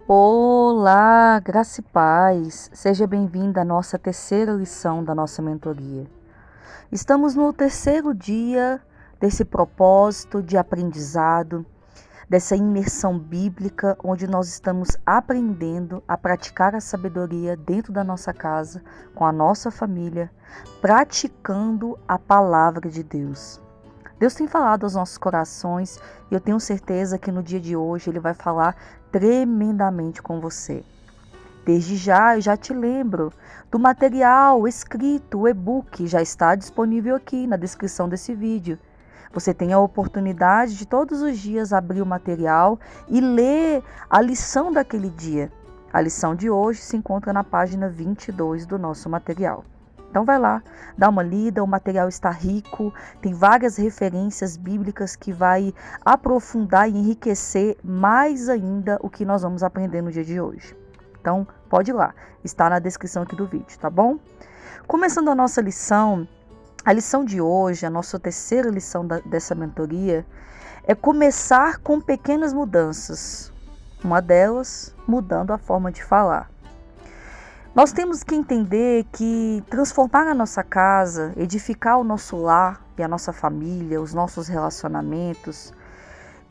Olá, graça e paz. Seja bem-vinda à nossa terceira lição da nossa mentoria. Estamos no terceiro dia desse propósito de aprendizado, dessa imersão bíblica, onde nós estamos aprendendo a praticar a sabedoria dentro da nossa casa, com a nossa família, praticando a palavra de Deus. Deus tem falado aos nossos corações e eu tenho certeza que no dia de hoje Ele vai falar tremendamente com você. Desde já, eu já te lembro do material escrito, o e-book, já está disponível aqui na descrição desse vídeo. Você tem a oportunidade de todos os dias abrir o material e ler a lição daquele dia. A lição de hoje se encontra na página 22 do nosso material. Então vai lá, dá uma lida, o material está rico, tem várias referências bíblicas que vai aprofundar e enriquecer mais ainda o que nós vamos aprender no dia de hoje. Então pode ir lá, está na descrição aqui do vídeo, tá bom? Começando a nossa lição, a lição de hoje, a nossa terceira lição dessa mentoria, é começar com pequenas mudanças. Uma delas, mudando a forma de falar. Nós temos que entender que transformar a nossa casa, edificar o nosso lar e a nossa família, os nossos relacionamentos,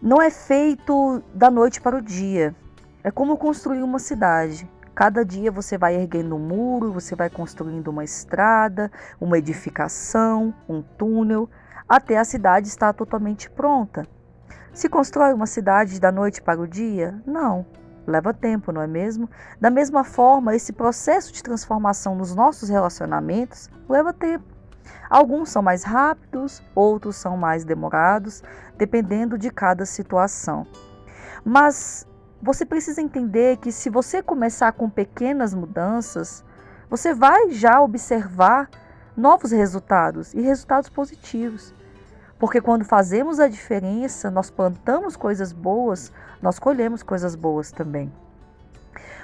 não é feito da noite para o dia. É como construir uma cidade. Cada dia você vai erguendo um muro, você vai construindo uma estrada, uma edificação, um túnel, até a cidade estar totalmente pronta. Se constrói uma cidade da noite para o dia? Não. Leva tempo, não é mesmo? Da mesma forma, esse processo de transformação nos nossos relacionamentos leva tempo. Alguns são mais rápidos, outros são mais demorados, dependendo de cada situação. Mas você precisa entender que se você começar com pequenas mudanças, você vai já observar novos resultados e resultados positivos. Porque quando fazemos a diferença, nós plantamos coisas boas, nós colhemos coisas boas também.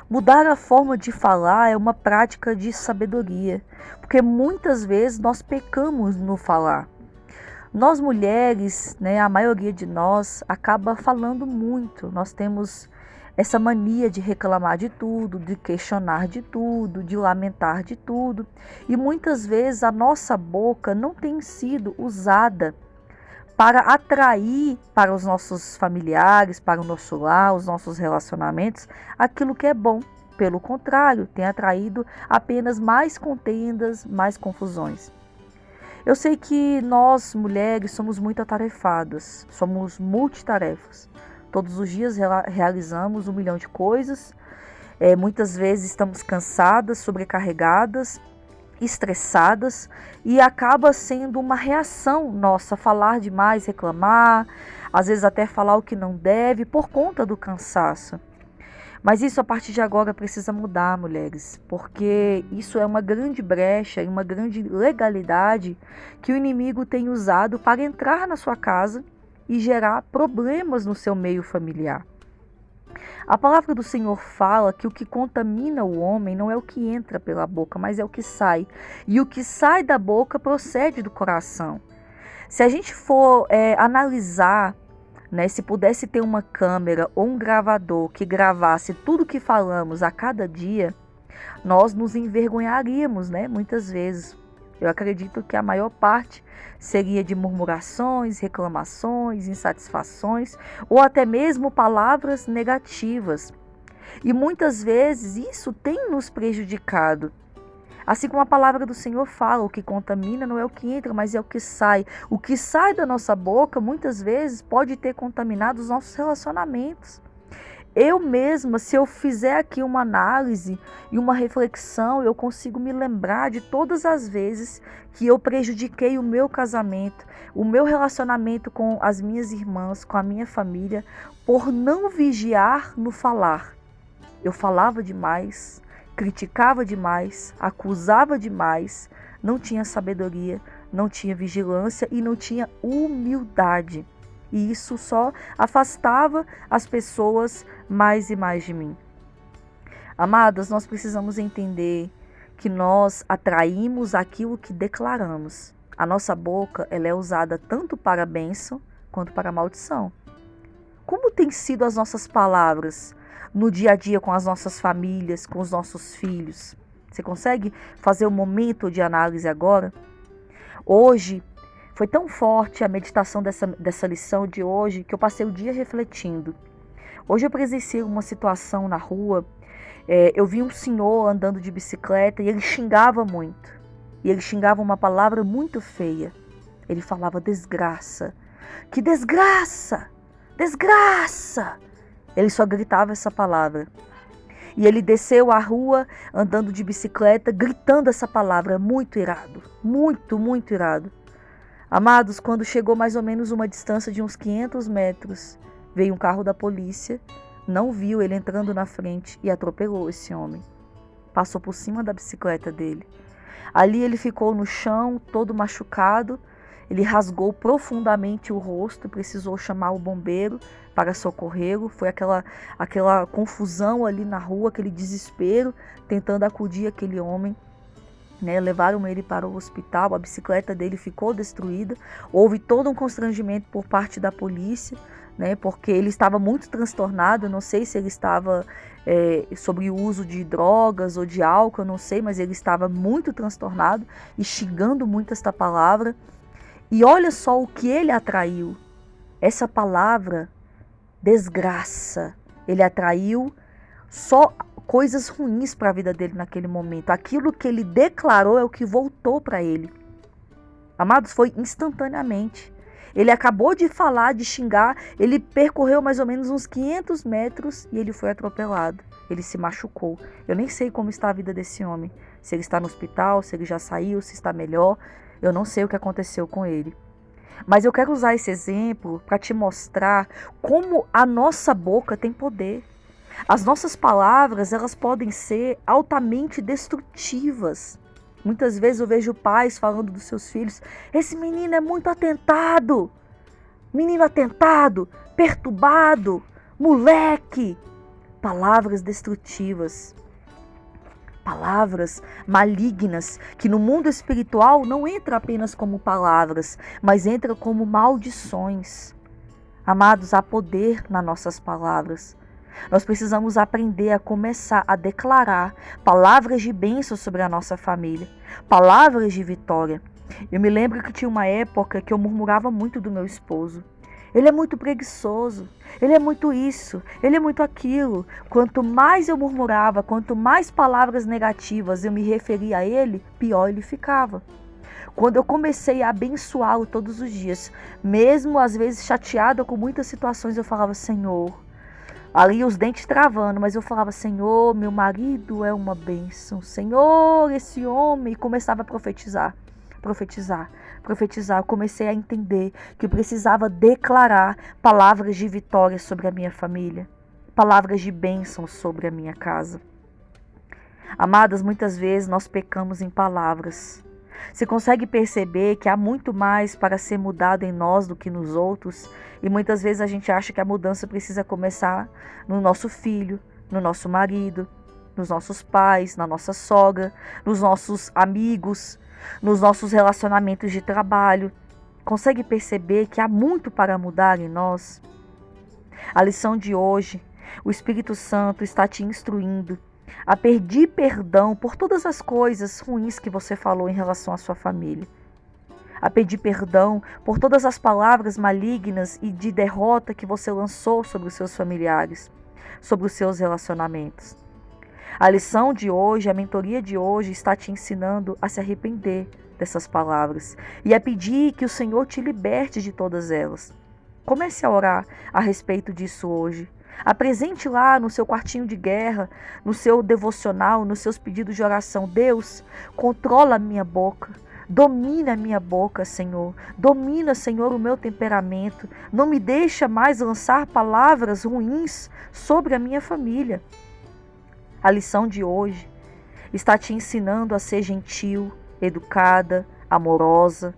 Mudar a forma de falar é uma prática de sabedoria, porque muitas vezes nós pecamos no falar. Nós mulheres, a maioria de nós acaba falando muito. Nós temos essa mania de reclamar de tudo, de questionar de tudo, de lamentar de tudo. E muitas vezes a nossa boca não tem sido usada para atrair para os nossos familiares, para o nosso lar, os nossos relacionamentos, aquilo que é bom. Pelo contrário, tem atraído apenas mais contendas, mais confusões. Eu sei que nós, mulheres, somos muito atarefadas, somos multitarefas. Todos os dias realizamos 1 milhão de coisas, muitas vezes estamos cansadas, sobrecarregadas, estressadas, e acaba sendo uma reação nossa falar demais, reclamar, às vezes até falar o que não deve por conta do cansaço. Mas isso a partir de agora precisa mudar, mulheres, porque isso é uma grande brecha e uma grande legalidade que o inimigo tem usado para entrar na sua casa e gerar problemas no seu meio familiar. A palavra do Senhor fala que o que contamina o homem não é o que entra pela boca, mas é o que sai. E o que sai da boca procede do coração. Se a gente for analisar, se pudesse ter uma câmera ou um gravador que gravasse tudo que falamos a cada dia, nós nos envergonharíamos, muitas vezes. Eu acredito que a maior parte seria de murmurações, reclamações, insatisfações ou até mesmo palavras negativas. E muitas vezes isso tem nos prejudicado. Assim como a palavra do Senhor fala, o que contamina não é o que entra, mas é o que sai. O que sai da nossa boca muitas vezes pode ter contaminado os nossos relacionamentos. Eu mesma, se eu fizer aqui uma análise e uma reflexão, eu consigo me lembrar de todas as vezes que eu prejudiquei o meu casamento, o meu relacionamento com as minhas irmãs, com a minha família, por não vigiar no falar. Eu falava demais, criticava demais, acusava demais, não tinha sabedoria, não tinha vigilância e não tinha humildade. E isso só afastava as pessoas mais e mais de mim. Amadas, nós precisamos entender que nós atraímos aquilo que declaramos. A nossa boca, ela é usada tanto para a bênção quanto para a maldição. Como têm sido as nossas palavras? no dia a dia com as nossas famílias, com os nossos filhos? Você consegue fazer um momento de análise agora? Hoje, foi tão forte a meditação dessa lição de hoje que eu passei o dia refletindo. Hoje eu presenciei uma situação na rua, eu vi um senhor andando de bicicleta e ele xingava muito. E ele xingava uma palavra muito feia. Ele falava desgraça. Que desgraça! Desgraça! Ele só gritava essa palavra. E ele desceu a rua andando de bicicleta, gritando essa palavra, muito irado. Muito, muito irado. Amados, quando chegou mais ou menos uma distância de uns 500 metros, veio um carro da polícia, não viu ele entrando na frente e atropelou esse homem. Passou por cima da bicicleta dele. Ali ele ficou no chão, todo machucado. Ele rasgou profundamente o rosto, precisou chamar o bombeiro para socorrê-lo. Foi aquela confusão ali na rua, aquele desespero, tentando acudir aquele homem. Levaram ele para o hospital, a bicicleta dele ficou destruída. Houve todo um constrangimento por parte da polícia, porque ele estava muito transtornado. Não sei se ele estava sobre o uso de drogas ou de álcool, eu não sei, mas ele estava muito transtornado e xingando muito esta palavra. E olha só o que ele atraiu, essa palavra desgraça. Ele atraiu só coisas ruins para a vida dele naquele momento. Aquilo que ele declarou é o que voltou para ele. Amados, foi instantaneamente. Ele acabou de falar, de xingar, ele percorreu mais ou menos uns 500 metros e ele foi atropelado. Ele se machucou. Eu nem sei como está a vida desse homem. Se ele está no hospital, se ele já saiu, se está melhor. Eu não sei o que aconteceu com ele. Mas eu quero usar esse exemplo para te mostrar como a nossa boca tem poder. As nossas palavras, elas podem ser altamente destrutivas. Muitas vezes eu vejo pais falando dos seus filhos: esse menino é muito atentado, menino atentado, perturbado, moleque. Palavras destrutivas. Palavras malignas, que no mundo espiritual não entra apenas como palavras, mas entra como maldições. Amados, há poder nas nossas palavras. Nós precisamos aprender a começar a declarar palavras de bênção sobre a nossa família, palavras de vitória. Eu me lembro que tinha uma época que eu murmurava muito do meu esposo. Ele é muito preguiçoso, ele é muito isso, ele é muito aquilo. Quanto mais eu murmurava, quanto mais palavras negativas eu me referia a ele, pior ele ficava. Quando eu comecei a abençoá-lo todos os dias, mesmo às vezes chateada com muitas situações, eu falava: Senhor, ali os dentes travando, mas eu falava: Senhor, meu marido é uma bênção, Senhor, esse homem, e começava a profetizar. Eu comecei a entender que eu precisava declarar palavras de vitória sobre a minha família, palavras de bênção sobre a minha casa. Amadas, muitas vezes nós pecamos em palavras. Você consegue perceber que há muito mais para ser mudado em nós do que nos outros? E muitas vezes a gente acha que a mudança precisa começar no nosso filho, no nosso marido, nos nossos pais, na nossa sogra, nos nossos amigos, nos nossos relacionamentos de trabalho. Consegue perceber que há muito para mudar em nós? A lição de hoje, o Espírito Santo está te instruindo a pedir perdão por todas as coisas ruins que você falou em relação à sua família. A pedir perdão por todas as palavras malignas e de derrota que você lançou sobre os seus familiares, sobre os seus relacionamentos. A lição de hoje, a mentoria de hoje está te ensinando a se arrepender dessas palavras e a pedir que o Senhor te liberte de todas elas. Comece a orar a respeito disso hoje. Apresente lá no seu quartinho de guerra, no seu devocional, nos seus pedidos de oração: Deus, controla a minha boca. Domina a minha boca, Senhor. Domina, Senhor, o meu temperamento. Não me deixa mais lançar palavras ruins sobre a minha família. A lição de hoje está te ensinando a ser gentil, educada, amorosa,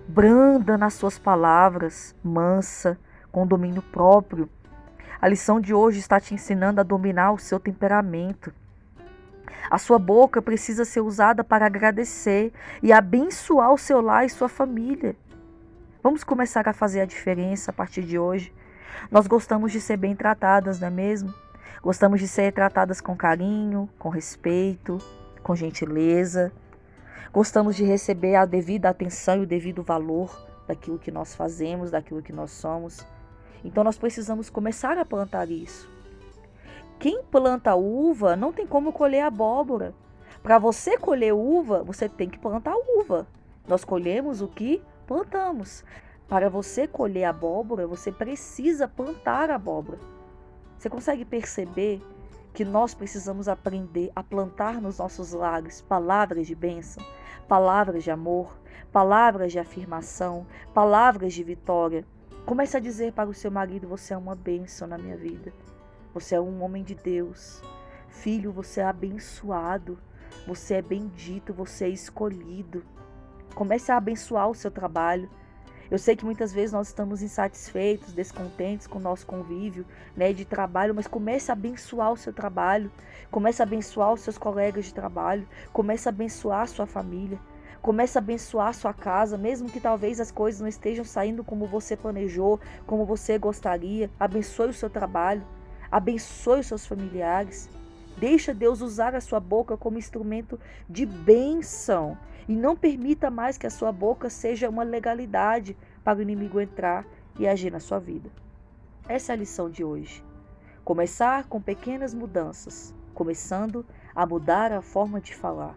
branda nas suas palavras, mansa, com domínio próprio. A lição de hoje está te ensinando a dominar o seu temperamento. A sua boca precisa ser usada para agradecer e abençoar o seu lar e sua família. Vamos começar a fazer a diferença a partir de hoje. Nós gostamos de ser bem tratadas, não é mesmo? Gostamos de ser tratadas com carinho, com respeito, com gentileza. Gostamos de receber a devida atenção e o devido valor daquilo que nós fazemos, daquilo que nós somos. Então nós precisamos começar a plantar isso. Quem planta uva não tem como colher abóbora. Para você colher uva, você tem que plantar uva. Nós colhemos o que plantamos. Para você colher abóbora, você precisa plantar abóbora. Você consegue perceber que nós precisamos aprender a plantar nos nossos lares palavras de bênção, palavras de amor, palavras de afirmação, palavras de vitória. Comece a dizer para o seu marido: você é uma bênção na minha vida. Você é um homem de Deus. Filho, você é abençoado. Você é bendito, você é escolhido. Comece a abençoar o seu trabalho. Eu sei que muitas vezes nós estamos insatisfeitos, descontentes com o nosso convívio, de trabalho, mas comece a abençoar o seu trabalho, comece a abençoar os seus colegas de trabalho, comece a abençoar a sua família, comece a abençoar a sua casa, mesmo que talvez as coisas não estejam saindo como você planejou, como você gostaria. Abençoe o seu trabalho, abençoe os seus familiares. Deixa Deus usar a sua boca como instrumento de bênção. E não permita mais que a sua boca seja uma legalidade para o inimigo entrar e agir na sua vida. Essa é a lição de hoje. Começar com pequenas mudanças, começando a mudar a forma de falar.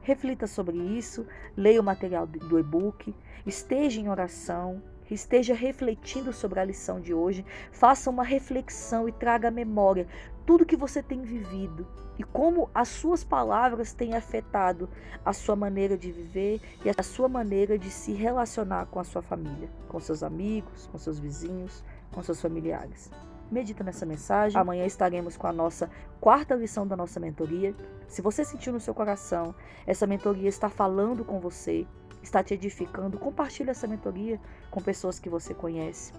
Reflita sobre isso, leia o material do e-book, esteja em oração, esteja refletindo sobre a lição de hoje, faça uma reflexão e traga à memória tudo que você tem vivido e como as suas palavras têm afetado a sua maneira de viver e a sua maneira de se relacionar com a sua família, com seus amigos, com seus vizinhos, com seus familiares. Medita nessa mensagem. Amanhã estaremos com a nossa 4ª lição da nossa mentoria. Se você sentiu no seu coração, essa mentoria está falando com você, está te edificando, compartilhe essa mentoria com pessoas que você conhece.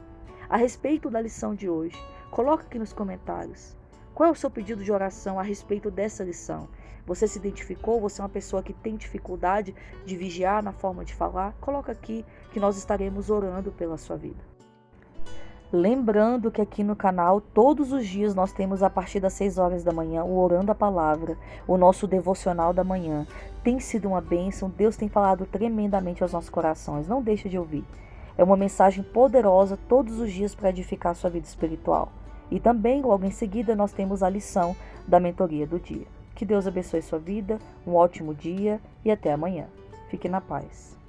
A respeito da lição de hoje, coloca aqui nos comentários. Qual é o seu pedido de oração a respeito dessa lição? Você se identificou? Você é uma pessoa que tem dificuldade de vigiar na forma de falar? Coloca aqui que nós estaremos orando pela sua vida. Lembrando que aqui no canal, todos os dias nós temos a partir das 6 horas da manhã o Orando a Palavra, o nosso devocional da manhã. Tem sido uma bênção, Deus tem falado tremendamente aos nossos corações, não deixe de ouvir. É uma mensagem poderosa todos os dias para edificar a sua vida espiritual. E também, logo em seguida, nós temos a lição da mentoria do dia. Que Deus abençoe sua vida, um ótimo dia e até amanhã. Fique na paz.